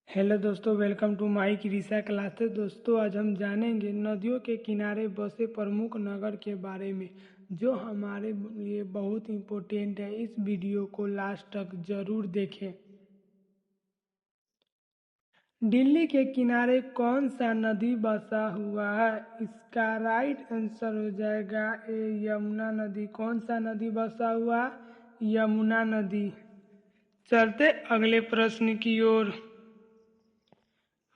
Hello दोस्तों, welcome to my Krisha classes. दोस्तों, आज हम जानेंगे नदियों के किनारे बसे प्रमुख नगर के बारे में, जो हमारे लिए बहुत इम्पोर्टेंट है। इस वीडियो को लास्ट तक जरूर देखें। दिल्ली के किनारे कौन सा नदी बसा हुआ है? इसका राइट आंसर हो जाएगा ए, यमुना नदी। कौन सा नदी बसा हुआ? यमुना नदी। चलते अगले प्रश्न की ओर।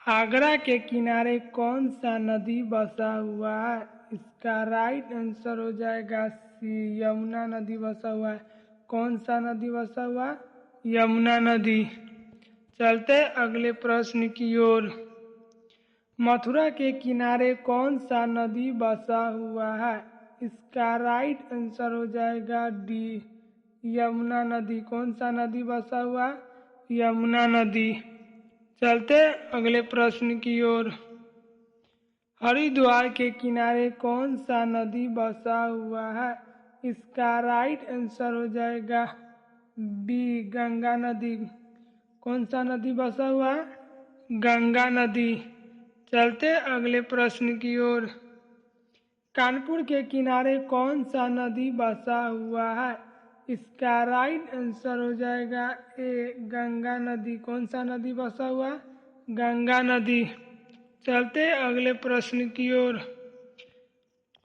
आगरा के किनारे कौन सा नदी बसा हुआ है? इसका राइट आंसर हो जाएगा सी, यमुना नदी बसा हुआ है। कौन सा नदी बसा हुआ? यमुना नदी। चलते अगले प्रश्न की ओर। मथुरा के किनारे कौन सा नदी बसा हुआ है? इसका राइट आंसर हो जाएगा डी, यमुना नदी। कौन सा नदी बसा हुआ? यमुना नदी। चलते अगले प्रश्न की ओर। हरिद्वार के किनारे कौन सा नदी बसा हुआ है? इसका राइट आंसर हो जाएगा बी, गंगा नदी। कौन सा नदी बसा हुआ है? गंगा नदी। चलते अगले प्रश्न की ओर। कानपुर के किनारे कौन सा नदी बसा हुआ है? इसका राइट आंसर हो जाएगा ए, गंगा नदी। कौन सा नदी बसा हुआ? गंगा नदी। चलते अगले प्रश्न की ओर।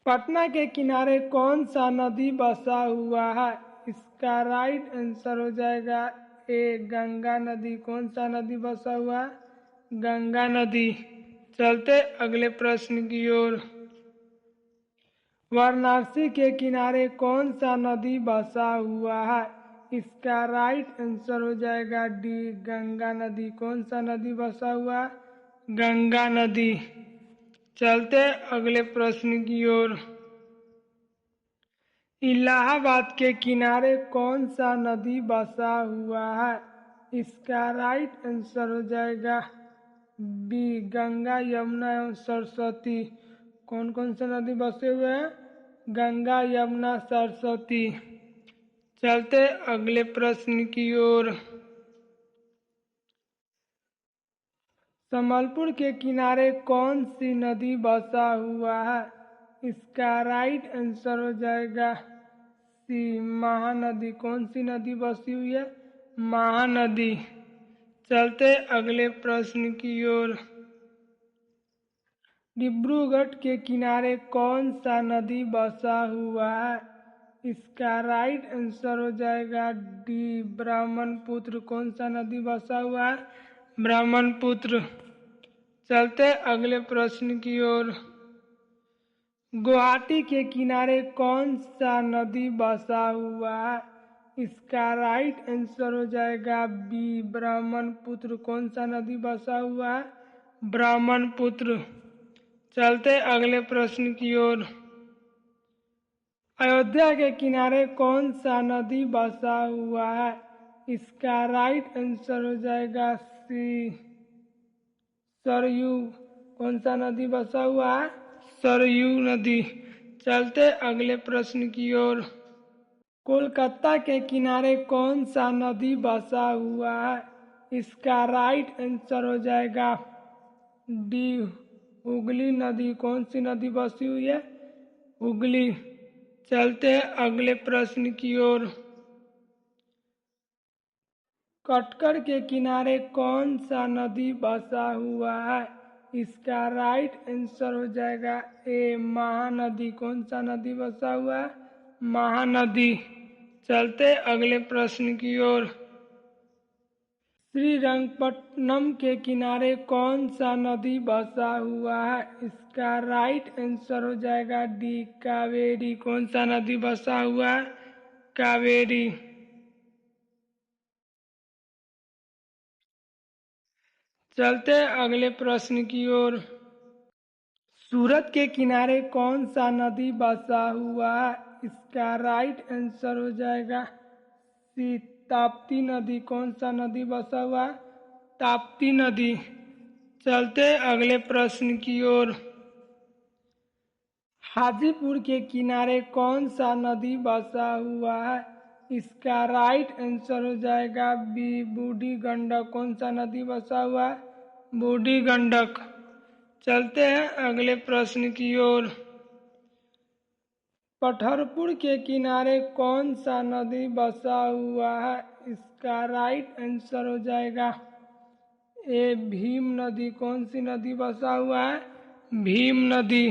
पटना के किनारे कौन सा नदी बसा हुआ है? इसका राइट आंसर हो जाएगा ए, गंगा नदी। कौन सा नदी बसा हुआ? गंगा नदी। चलते अगले प्रश्न की ओर। वाराणसी के किनारे कौन सा नदी बसा हुआ है? इसका राइट आंसर हो जाएगा डी, गंगा नदी। कौन सा नदी बसा हुआ? गंगा नदी। चलते अगले प्रश्न की ओर। इलाहाबाद के किनारे कौन सा नदी बसा हुआ है? इसका राइट आंसर हो जाएगा बी, गंगा, यमुना एवं सरस्वती। कौन कौन से नदी बसे हुए हैं? गंगा, यमुना, सरस्वती। चलते अगले प्रश्न की ओर। संबलपुर के किनारे कौन सी नदी बसा हुआ है? इसका राइट आंसर हो जाएगा सी, महानदी। कौन सी नदी बसी हुई है? महानदी। चलते अगले प्रश्न की ओर। डिब्रूगढ़ के किनारे कौन सा नदी बसा हुआ है? इसका राइट आंसर हो जाएगा डी, ब्रह्मपुत्र। कौन सा नदी बसा हुआ है? ब्रह्मपुत्र। चलते अगले प्रश्न की ओर। गुवाहाटी के किनारे कौन सा नदी बसा हुआ है? इसका राइट आंसर हो जाएगा बी, ब्रह्मपुत्र। कौन सा नदी बसा हुआ है? ब्रह्मपुत्र। चलते अगले प्रश्न की ओर। अयोध्या के किनारे कौन सा नदी बसा हुआ है? इसका राइट आंसर हो जाएगा सी, सरयू। कौन सा नदी बसा हुआ है? सरयू नदी। चलते अगले प्रश्न की ओर। कोलकाता के किनारे कौन सा नदी बसा हुआ है? इसका राइट आंसर हो जाएगा डी, हुगली नदी। कौन सी नदी बसी हुई है? हुगली। चलते अगले प्रश्न की ओर। कटकर के किनारे कौन सा नदी बसा हुआ है? इसका राइट आंसर हो जाएगा ए, महानदी। कौन सा नदी बसा हुआ है? महानदी। चलते अगले प्रश्न की ओर। श्रीरंगपट्टनम के किनारे कौन सा नदी बसा हुआ है? इसका राइट आंसर हो जाएगा डी, कावेरी। कौन सा नदी बसा हुआ है? कावेरी। चलते अगले प्रश्न की ओर। सूरत के किनारे कौन सा नदी बसा हुआ है? इसका राइट आंसर हो जाएगा सी, ताप्ती नदी। कौन सा नदी बसा हुआ है? ताप्ती नदी। चलते अगले प्रश्न की ओर। हाजीपुर के किनारे कौन सा नदी बसा हुआ है? इसका राइट आंसर हो जाएगा बी, बूढ़ी गंडक। कौन सा नदी बसा हुआ है? बूढ़ी गंडक। चलते हैं अगले प्रश्न की ओर। पठरपुर के किनारे कौन सा नदी बसा हुआ है? इसका राइट आंसर हो जाएगा ए भीम नदी। कौन सी नदी बसा हुआ है? भीम नदी।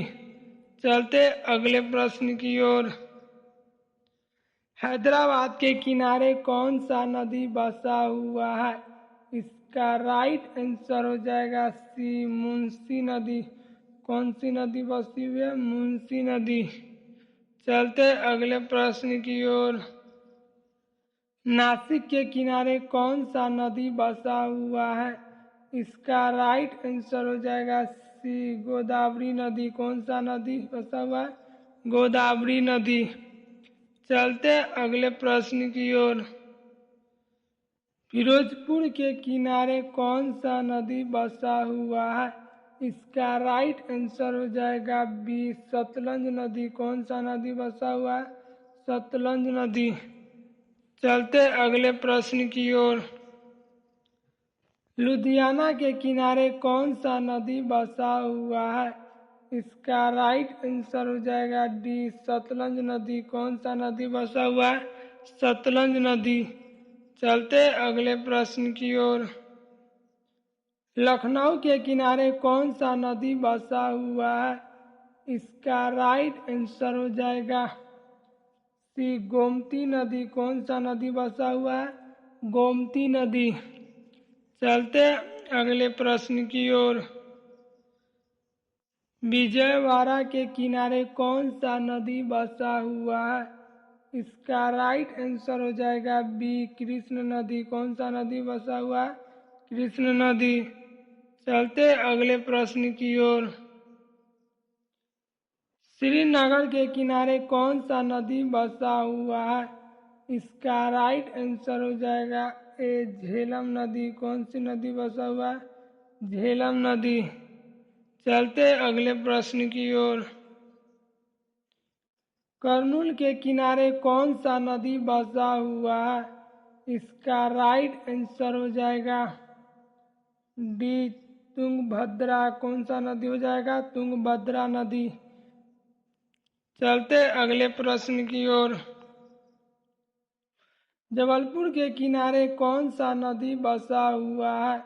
चलते अगले प्रश्न की ओर। हैदराबाद के किनारे कौन सा नदी बसा हुआ है? इसका राइट आंसर हो जाएगा सी मुंशी नदी। कौन सी नदी बसी हुई है? मुंशी नदी। चलते अगले प्रश्न की ओर। नासिक के किनारे कौन सा नदी बसा हुआ है? इसका राइट आंसर हो जाएगा सी गोदावरी नदी। कौन सा नदी बसा हुआ है? गोदावरी नदी। चलते अगले प्रश्न की ओर। फिरोजपुर के किनारे कौन सा नदी बसा हुआ है? इसका राइट आंसर हो जाएगा बी सतलज नदी। कौन सा नदी बसा हुआ है? सतलज नदी। चलते अगले प्रश्न की ओर। लुधियाना के किनारे कौन सा नदी बसा हुआ है? इसका राइट आंसर हो जाएगा डी सतलज नदी। कौन सा नदी बसा हुआ है? सतलज नदी। चलते अगले प्रश्न की ओर। लखनऊ के किनारे कौन सा नदी बसा हुआ है? इसका राइट आंसर हो जाएगा सी गोमती नदी। कौन सा नदी बसा हुआ है? गोमती नदी। चलते अगले प्रश्न की ओर। विजयवाड़ा के किनारे कौन सा नदी बसा हुआ है? इसका राइट आंसर हो जाएगा बी कृष्ण नदी। कौन सा नदी बसा हुआ है? कृष्ण नदी। चलते अगले प्रश्न की ओर। श्रीनगर के किनारे कौन सा नदी बसा हुआ है? इसका राइट आंसर हो जाएगा ए झेलम नदी। कौन सी नदी बसा हुआ है? झेलम नदी। चलते अगले प्रश्न की ओर। कर्नूल के किनारे कौन सा नदी बसा हुआ है? इसका राइट आंसर हो जाएगा डी तुंगभद्रा। कौन सा नदी हो जाएगा? तुंगभद्रा नदी। चलते अगले प्रश्न की ओर। जबलपुर के किनारे कौन सा नदी बसा हुआ है?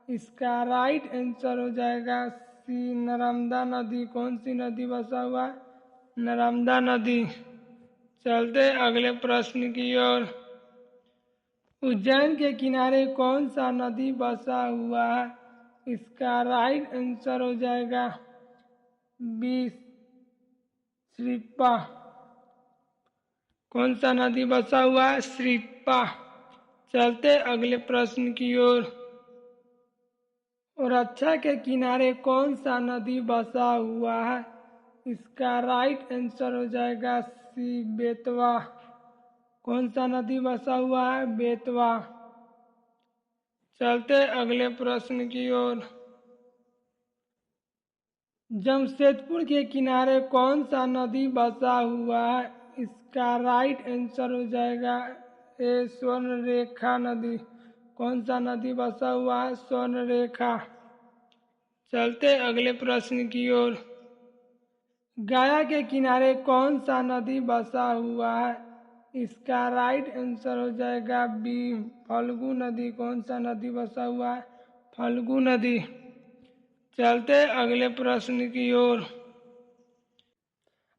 इसका राइट आंसर हो जाएगा सी नर्मदा नदी। कौन सी नदी बसा हुआ है? नर्मदा नदी। चलते अगले प्रश्न की ओर। उज्जैन के किनारे कौन सा नदी बसा हुआ है? इसका राइट आंसर हो जाएगा बी श्रीपा। कौन सा नदी बसा हुआ है? श्रीपा। चलते अगले प्रश्न की ओर। ओरछा के किनारे कौन सा नदी बसा हुआ है? इसका राइट आंसर हो जाएगा सी बेतवा। कौन सा नदी बसा हुआ है? बेतवा। चलते अगले प्रश्न की ओर। जमशेदपुर के किनारे कौन सा नदी बसा हुआ है? इसका राइट आंसर हो जाएगा ए स्वर्णरेखा नदी। कौन सा नदी बसा हुआ है? स्वर्णरेखा। चलते अगले प्रश्न की ओर। गया के किनारे कौन सा नदी बसा हुआ है? इसका राइट आंसर हो जाएगा बी फल्गु नदी। कौन सा नदी बसा हुआ है? फल्गु नदी। चलते अगले प्रश्न की ओर।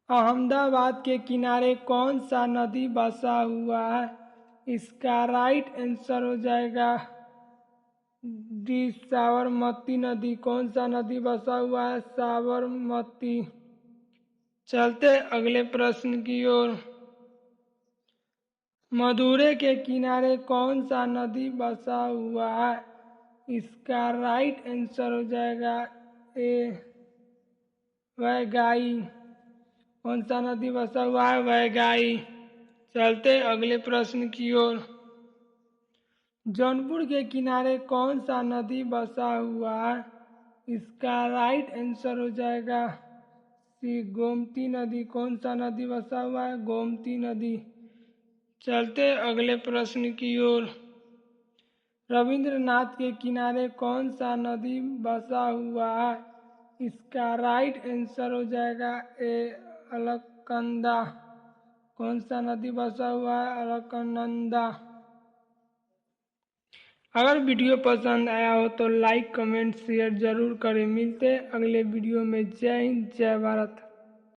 अहमदाबाद के किनारे कौन सा नदी बसा हुआ है? इसका राइट आंसर हो जाएगा डी साबरमती नदी। कौन सा नदी बसा हुआ है? साबरमती। चलते अगले प्रश्न की ओर। मदुरै के किनारे कौन सा नदी बसा हुआ है? इसका राइट आंसर हो जाएगा ए वैगाई। कौन सा नदी बसा हुआ है? वैगाई। चलते अगले प्रश्न की ओर। जौनपुर के किनारे कौन सा नदी बसा हुआ है? इसका राइट आंसर हो जाएगा सी गोमती नदी। कौन सा नदी बसा हुआ है? गोमती नदी। चलते अगले प्रश्न की ओर। रविंद्रनाथ के किनारे कौन सा नदी बसा हुआ है? इसका राइट आंसर हो जाएगा ए अलकनंदा। कौन सा नदी बसा हुआ है? अलकनंदा। अगर वीडियो पसंद आया हो तो लाइक कमेंट शेयर जरूर करें। मिलते हैं अगले वीडियो में। जय हिंद जय भारत।